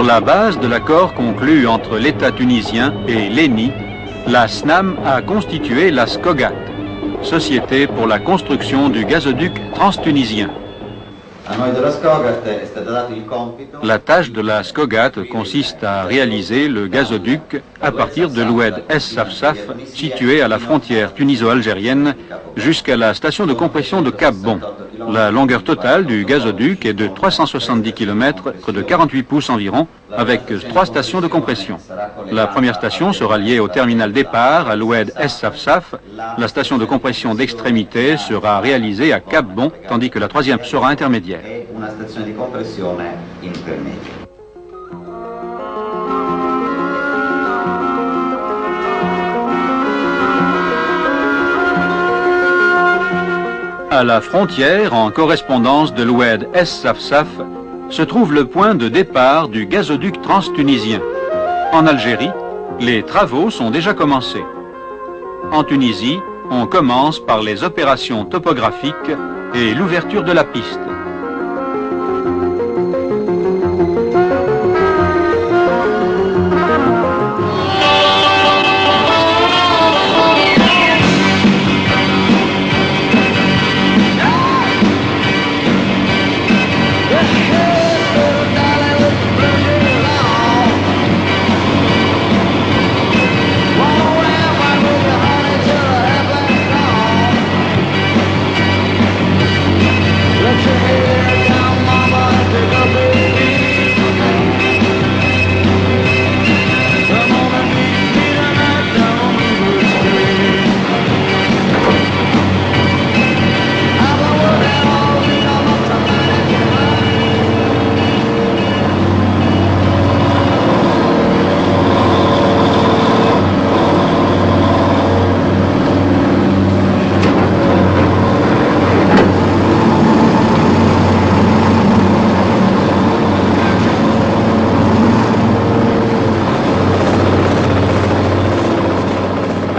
la base de l'accord conclu entre l'État tunisien et l'ENI, la SNAM a constitué la SCOGAT, Société pour la construction du gazoduc transtunisien. La tâche de la SCOGAT consiste à réaliser le gazoduc à partir de l'oued Es Safsaf, situé à la frontière tuniso-algérienne, jusqu'à la station de compression de Cap Bon. La longueur totale du gazoduc est de 370 km de 48 pouces environ, avec 3 stations de compression. La première station sera liée au terminal départ à l'oued Es Safsaf. La station de compression d'extrémité sera réalisée à Cap Bon, tandis que la troisième sera intermédiaire. À la frontière, en correspondance de l'oued Es Safsaf, se trouve le point de départ du gazoduc transtunisien. En Algérie, les travaux sont déjà commencés. En Tunisie, on commence par les opérations topographiques et l'ouverture de la piste.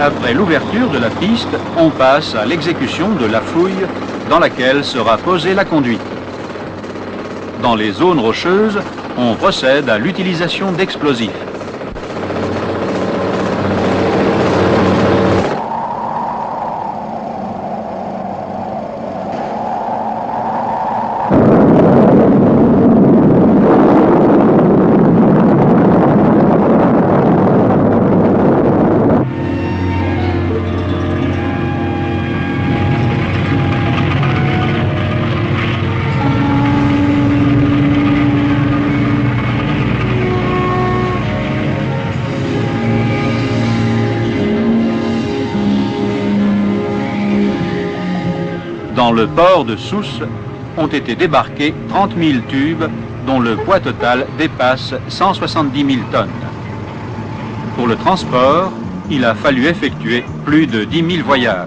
Après l'ouverture de la piste, on passe à l'exécution de la fouille dans laquelle sera posée la conduite. Dans les zones rocheuses, on procède à l'utilisation d'explosifs. Dans le port de Sousse ont été débarqués 30 000 tubes dont le poids total dépasse 170 000 tonnes. Pour le transport, il a fallu effectuer plus de 10 000 voyages.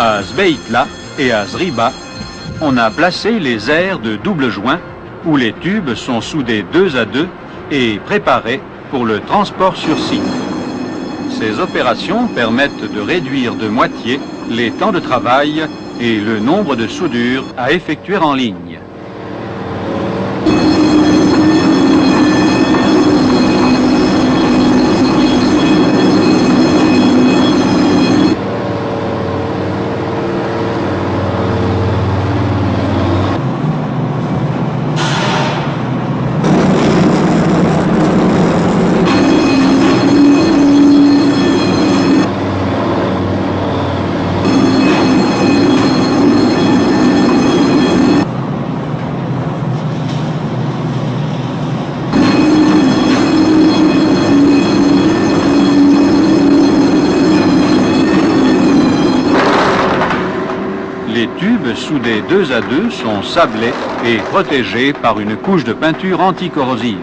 À Zbeitla et à Zriba, on a placé les aires de double joint où les tubes sont soudés 2 à 2 et préparés pour le transport sur site. Ces opérations permettent de réduire de moitié les temps de travail et le nombre de soudures à effectuer en ligne. Les tubes soudés 2 à 2 sont sablés et protégés par une couche de peinture anticorrosive.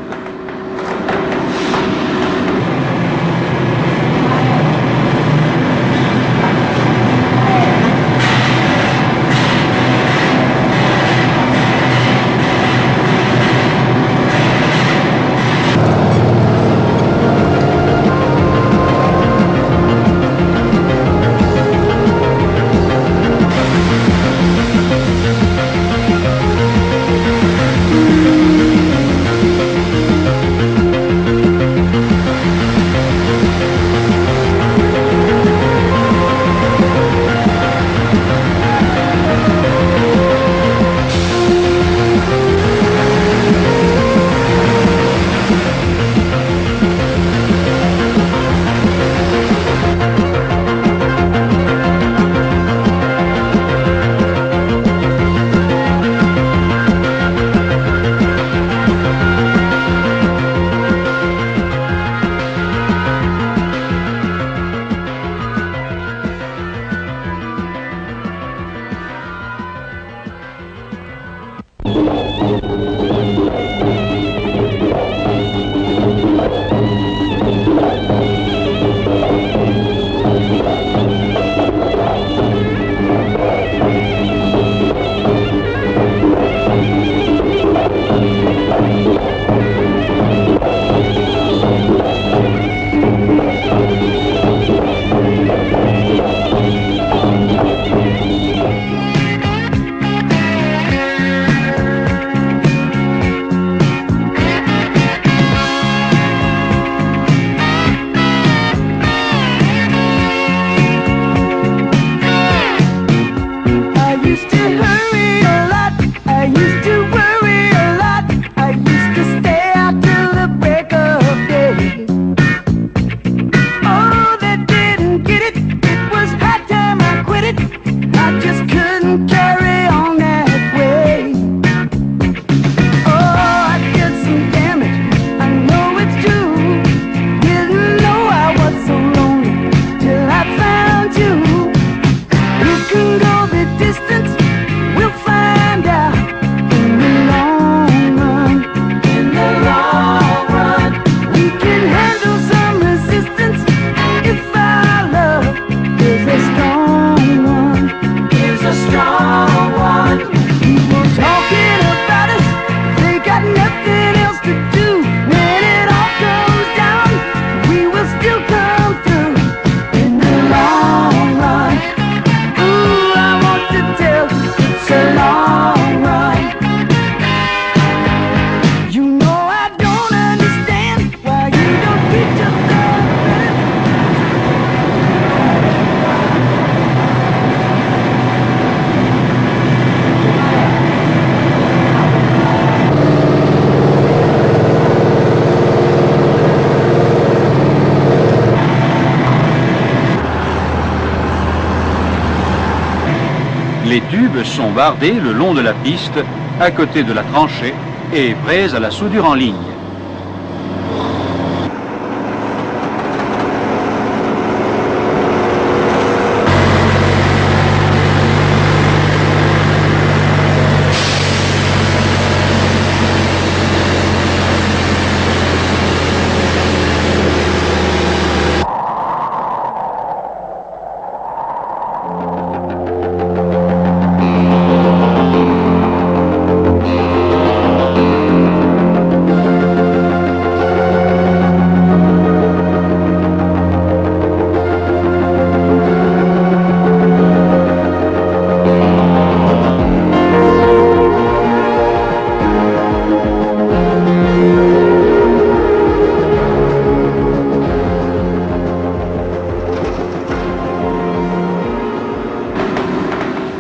Les tubes sont bardés le long de la piste, à côté de la tranchée, et prêts à la soudure en ligne.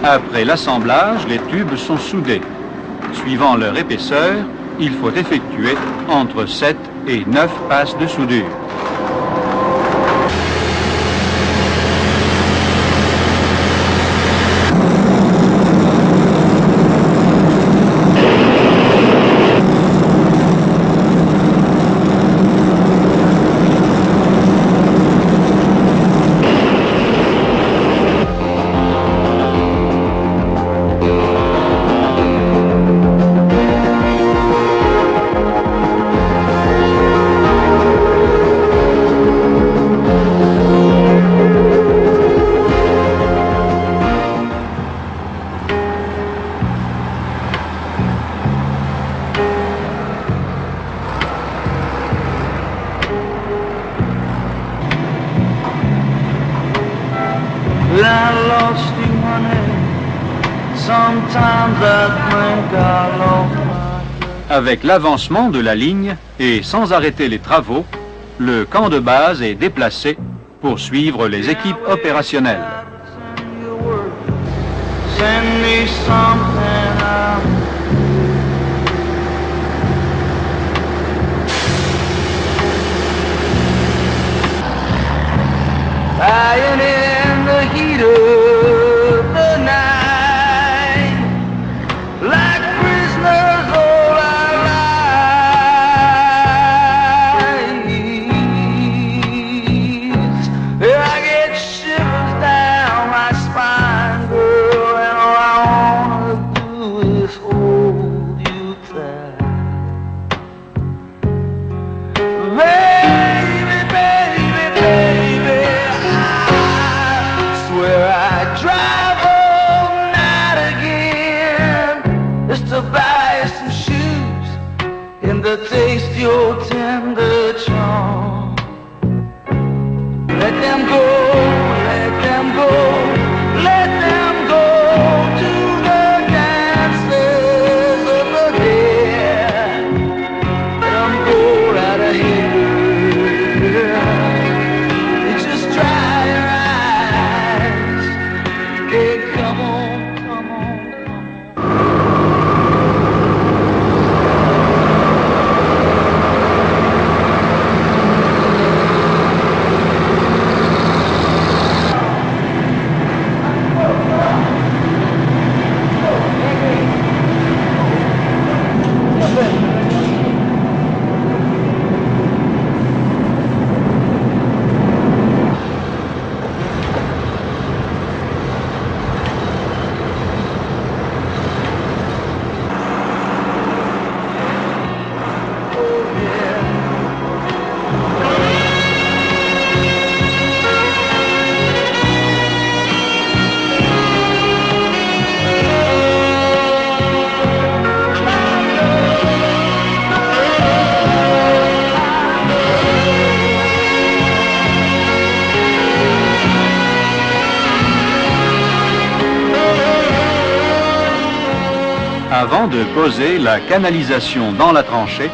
Après l'assemblage, les tubes sont soudés. Suivant leur épaisseur, il faut effectuer entre 7 et 9 passes de soudure. Avec l'avancement de la ligne et sans arrêter les travaux, le camp de base est déplacé pour suivre les équipes opérationnelles. Taste your tender charm. Let them go, let them go, let them go to the dances of the dead. Let them go right ahead. You just dry your eyes. Hey, come on, come on, come on. Avant de poser la canalisation dans la tranchée,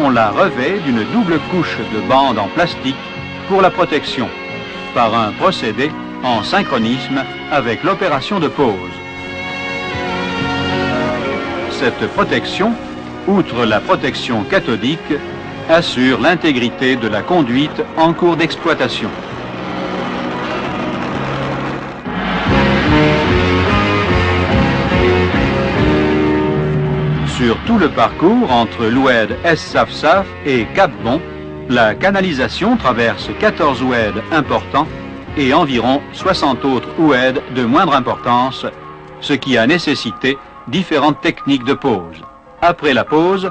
on la revêt d'une double couche de bande en plastique pour la protection, par un procédé en synchronisme avec l'opération de pose. Cette protection, outre la protection cathodique, assure l'intégrité de la conduite en cours d'exploitation. Sur tout le parcours entre l'oued Es-Safsaf et Cap-Bon, la canalisation traverse 14 oueds importants et environ 60 autres oueds de moindre importance, ce qui a nécessité différentes techniques de pose. Après la pose,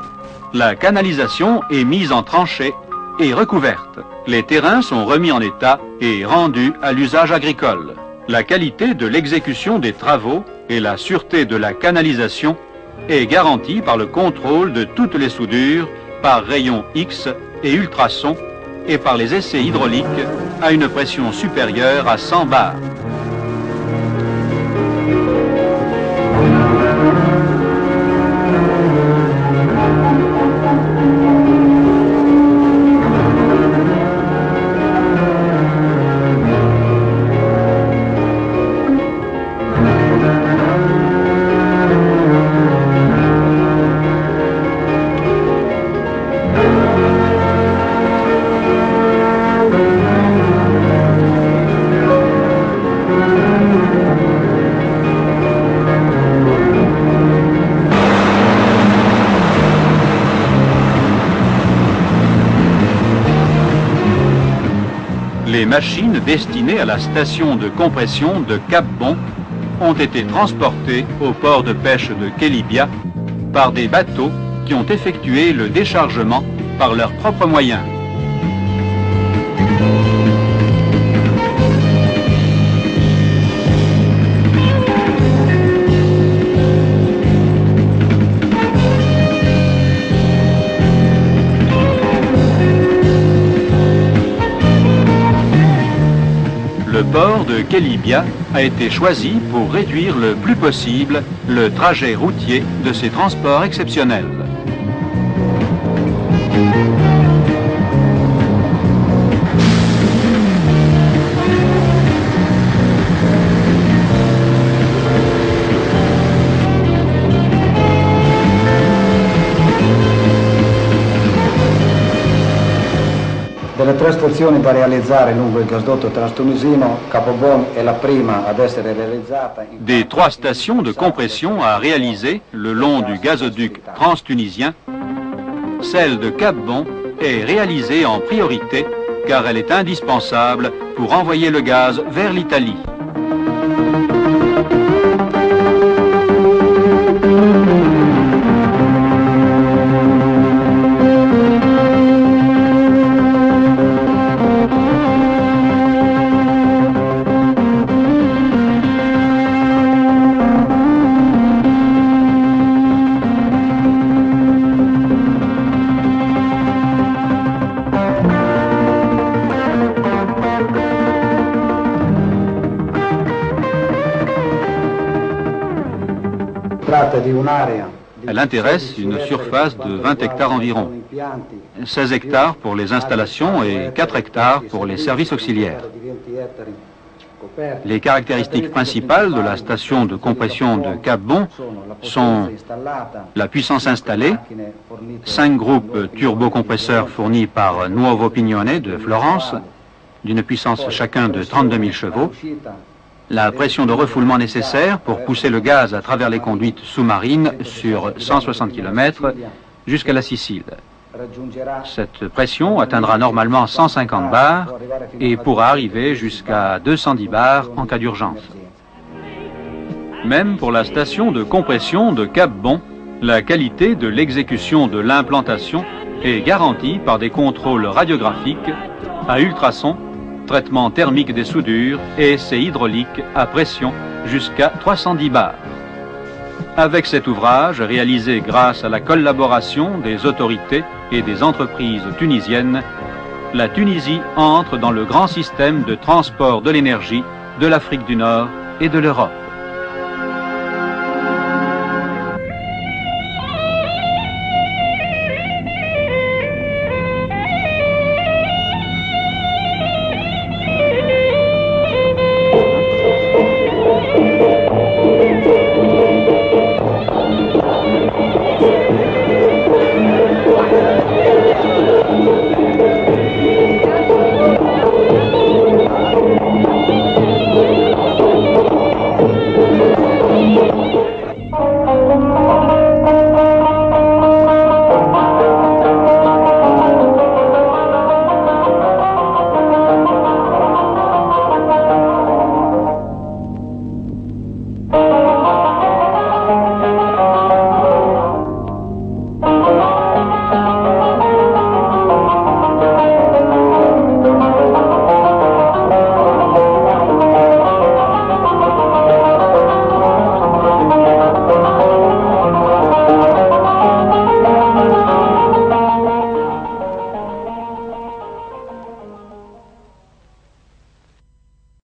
la canalisation est mise en tranchée et recouverte. Les terrains sont remis en état et rendus à l'usage agricole. La qualité de l'exécution des travaux et la sûreté de la canalisation est garantie par le contrôle de toutes les soudures par rayons X et ultrasons et par les essais hydrauliques à une pression supérieure à 100 bars. machines destinées à la station de compression de Cap-Bon ont été transportées au port de pêche de Kelibia par des bateaux qui ont effectué le déchargement par leurs propres moyens. Le port de Kelibia a été choisi pour réduire le plus possible le trajet routier de ces transports exceptionnels. Delle 3 stazioni da realizzare lungo il gasdotto transtunisino, Capobon è la prima ad essere realizzata. Des 3 stations de compression à réaliser le long du gazoduc transtunisien, celle de Cap-Bon est réalisée en priorité car elle est indispensable pour envoyer le gaz vers l'Italie. Elle intéresse une surface de 20 hectares environ, 16 hectares pour les installations et 4 hectares pour les services auxiliaires. Les caractéristiques principales de la station de compression de Cap-Bon sont la puissance installée, 5 groupes turbocompresseurs fournis par Nuovo Pignone de Florence, d'une puissance chacun de 32 000 chevaux, la pression de refoulement nécessaire pour pousser le gaz à travers les conduites sous-marines sur 160 km jusqu'à la Sicile. Cette pression atteindra normalement 150 bars et pourra arriver jusqu'à 210 bars en cas d'urgence. Même pour la station de compression de Cap-Bon, la qualité de l'exécution de l'implantation est garantie par des contrôles radiographiques à ultrasons, traitement thermique des soudures et essais hydrauliques à pression jusqu'à 310 bars. Avec cet ouvrage, réalisé grâce à la collaboration des autorités et des entreprises tunisiennes, la Tunisie entre dans le grand système de transport de l'énergie de l'Afrique du Nord et de l'Europe.